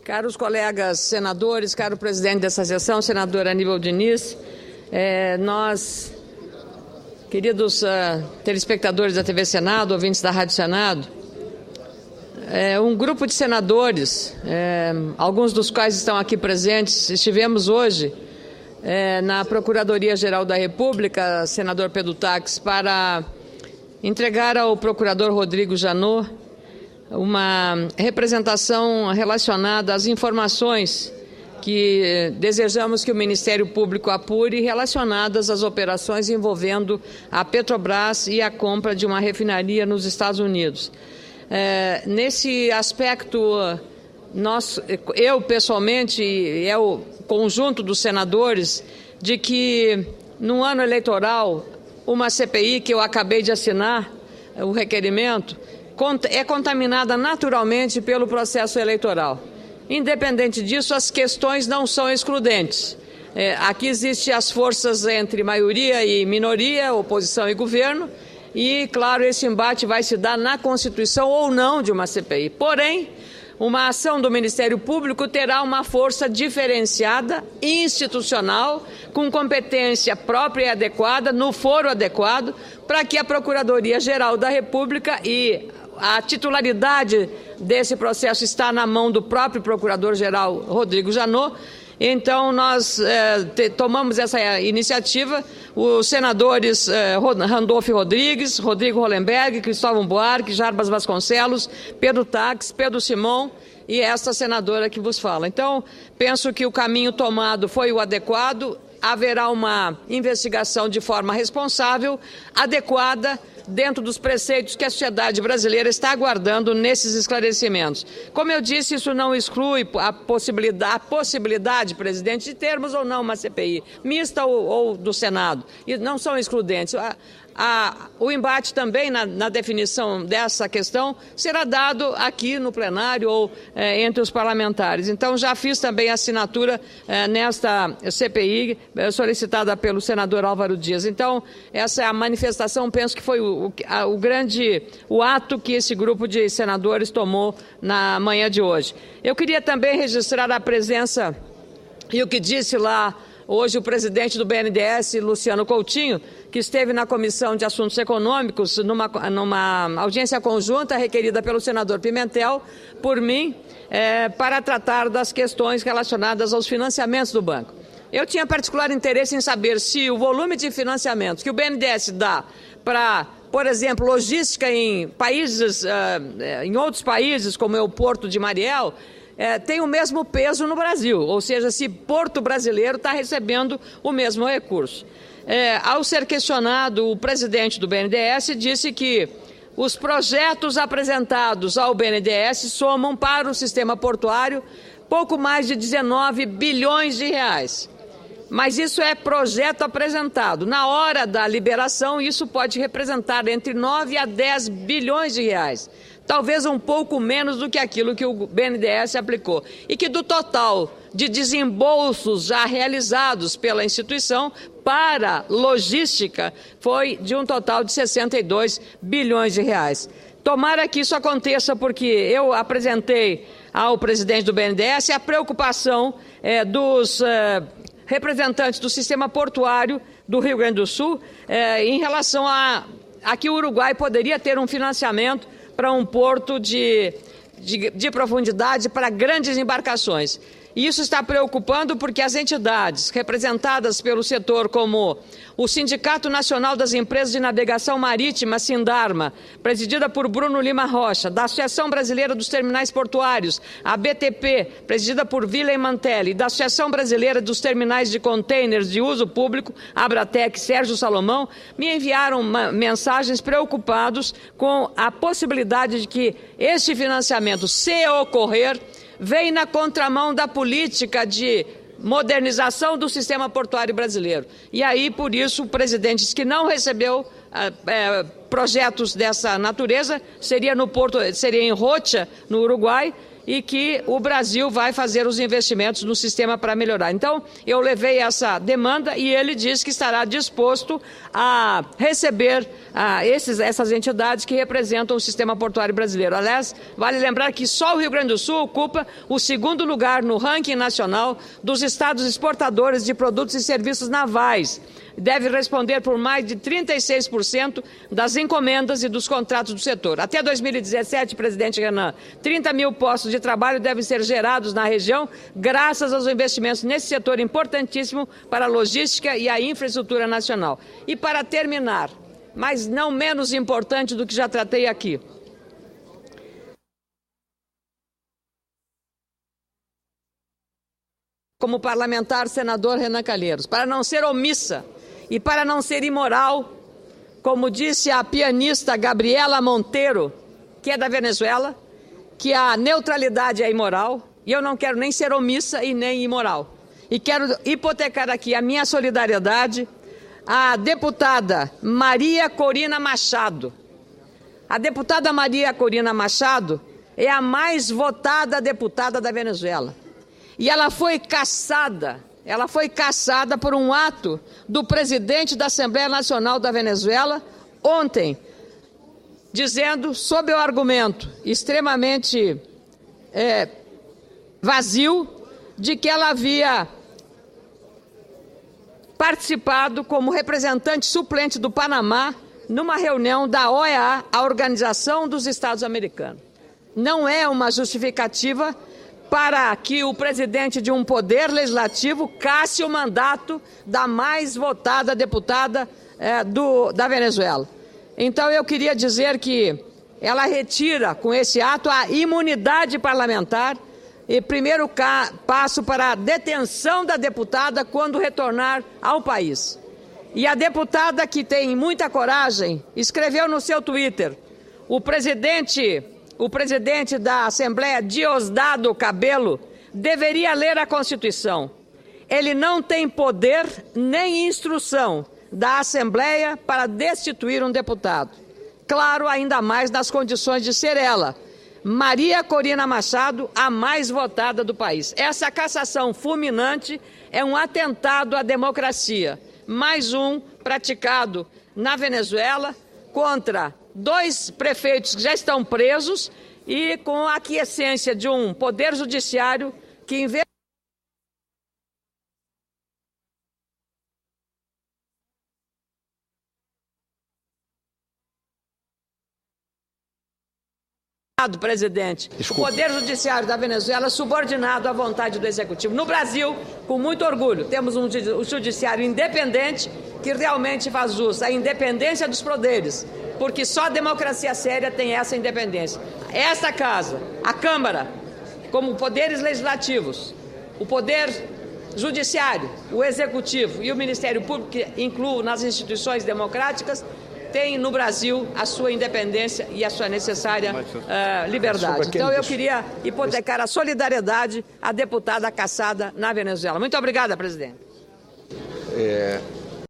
Caros colegas senadores, caro presidente dessa sessão, senador Aníbal Diniz, nós, queridos telespectadores da TV Senado, ouvintes da Rádio Senado, um grupo de senadores, alguns dos quais estão aqui presentes, estivemos hoje na Procuradoria-Geral da República, senador Pedro Taques, para entregar ao procurador Rodrigo Janot uma representação relacionada às informações que desejamos que o Ministério Público apure relacionadas às operações envolvendo a Petrobras e a compra de uma refinaria nos Estados Unidos. Nesse aspecto, eu pessoalmente e o conjunto dos senadores, de que no ano eleitoral, uma CPI que eu acabei de assinar, o requerimento, é contaminada naturalmente pelo processo eleitoral. Independente disso, as questões não são excludentes. Aqui existem as forças entre maioria e minoria, oposição e governo, e, claro, esse embate vai se dar na Constituição ou não de uma CPI. Porém, uma ação do Ministério Público terá uma força diferenciada, institucional, com competência própria e adequada, no foro adequado, para que a Procuradoria-Geral da República e a titularidade desse processo está na mão do próprio Procurador-Geral Rodrigo Janot. Então, nós tomamos essa iniciativa, os senadores Randolfo Rodrigues, Rodrigo Hollenberg, Cristóvão Buarque, Jarbas Vasconcelos, Pedro Taques, Pedro Simão e esta senadora que vos fala. Então, penso que o caminho tomado foi o adequado, haverá uma investigação de forma responsável, adequada, dentro dos preceitos que a sociedade brasileira está aguardando nesses esclarecimentos. Como eu disse, isso não exclui a possibilidade, presidente, de termos ou não uma CPI, mista ou do Senado, e não são excludentes. O embate também na definição dessa questão será dado aqui no plenário ou entre os parlamentares. Então, já fiz também a assinatura nesta CPI solicitada pelo senador Álvaro Dias. Então, essa é a manifestação, penso que foi o ato que esse grupo de senadores tomou na manhã de hoje. Eu queria também registrar a presença e o que disse lá hoje o presidente do BNDES, Luciano Coutinho, que esteve na Comissão de Assuntos Econômicos, numa audiência conjunta requerida pelo senador Pimentel, por mim, para tratar das questões relacionadas aos financiamentos do banco. Eu tinha particular interesse em saber se o volume de financiamentos que o BNDES dá para, por exemplo, logística em outros países, como é o Porto de Mariel, tem o mesmo peso no Brasil, ou seja, se Porto brasileiro está recebendo o mesmo recurso. Ao ser questionado, o presidente do BNDES disse que os projetos apresentados ao BNDES somam para o sistema portuário pouco mais de 19 bilhões de reais. Mas isso é projeto apresentado. Na hora da liberação, isso pode representar entre 9 a 10 bilhões de reais. Talvez um pouco menos do que aquilo que o BNDES aplicou. E que do total de desembolsos já realizados pela instituição para logística foi de um total de 62 bilhões de reais. Tomara que isso aconteça, porque eu apresentei ao presidente do BNDES a preocupação dos representantes do sistema portuário do Rio Grande do Sul em relação a que o Uruguai poderia ter um financiamento para um porto de profundidade para grandes embarcações. E isso está preocupando porque as entidades representadas pelo setor, como o Sindicato Nacional das Empresas de Navegação Marítima, Sindarma, presidida por Bruno Lima Rocha, da Associação Brasileira dos Terminais Portuários, a BTP, presidida por Willem Mantelli, da Associação Brasileira dos Terminais de Contêineres de Uso Público, Abratec, Sérgio Salomão, me enviaram mensagens preocupados com a possibilidade de que este financiamento, se ocorrer, vem na contramão da política de modernização do sistema portuário brasileiro. E aí, por isso, o presidente disse que não recebeu projetos dessa natureza, seria em Rocha, no Uruguai, e que o Brasil vai fazer os investimentos no sistema para melhorar. Então, eu levei essa demanda e ele disse que estará disposto a receber essas entidades que representam o sistema portuário brasileiro. Aliás, vale lembrar que só o Rio Grande do Sul ocupa o segundo lugar no ranking nacional dos estados exportadores de produtos e serviços navais. Deve responder por mais de 36% das encomendas e dos contratos do setor. Até 2017, presidente Renan, 30 mil postos de trabalho devem ser gerados na região graças aos investimentos nesse setor importantíssimo para a logística e a infraestrutura nacional. E para terminar, mas não menos importante do que já tratei aqui, como parlamentar, senador Renan Calheiros, para não ser omissa e para não ser imoral, como disse a pianista Gabriela Monteiro, que é da Venezuela, que a neutralidade é imoral, e eu não quero nem ser omissa e nem imoral. E quero hipotecar aqui a minha solidariedade à deputada Maria Corina Machado. A deputada Maria Corina Machado é a mais votada deputada da Venezuela. E ela foi cassada por um ato do presidente da Assembleia Nacional da Venezuela ontem, dizendo, sob o argumento extremamente vazio, de que ela havia participado como representante suplente do Panamá numa reunião da OEA, a Organização dos Estados Americanos. Não é uma justificativa para que o presidente de um poder legislativo casse o mandato da mais votada deputada da Venezuela. Então, eu queria dizer que ela retira, com esse ato, a imunidade parlamentar e primeiro passo para a detenção da deputada quando retornar ao país. E a deputada, que tem muita coragem, escreveu no seu Twitter: o presidente da Assembleia, Diosdado Cabello, deveria ler a Constituição. Ele não tem poder nem instrução da Assembleia para destituir um deputado. Claro, ainda mais nas condições de ser ela, Maria Corina Machado, a mais votada do país. Essa cassação fulminante é um atentado à democracia, mais um praticado na Venezuela contra 2 prefeitos que já estão presos e com a aquiescência de um poder judiciário que, em vez presidente, desculpa, o Poder Judiciário da Venezuela subordinado à vontade do Executivo. No Brasil, com muito orgulho, temos um judiciário independente que realmente faz jus à independência dos poderes, porque só a democracia séria tem essa independência. Esta casa, a Câmara, como poderes legislativos, o Poder Judiciário, o Executivo e o Ministério Público, que incluo nas instituições democráticas, tem no Brasil a sua independência e a sua necessária liberdade. Então, eu queria hipotecar a solidariedade à deputada cassada na Venezuela. Muito obrigada, presidente.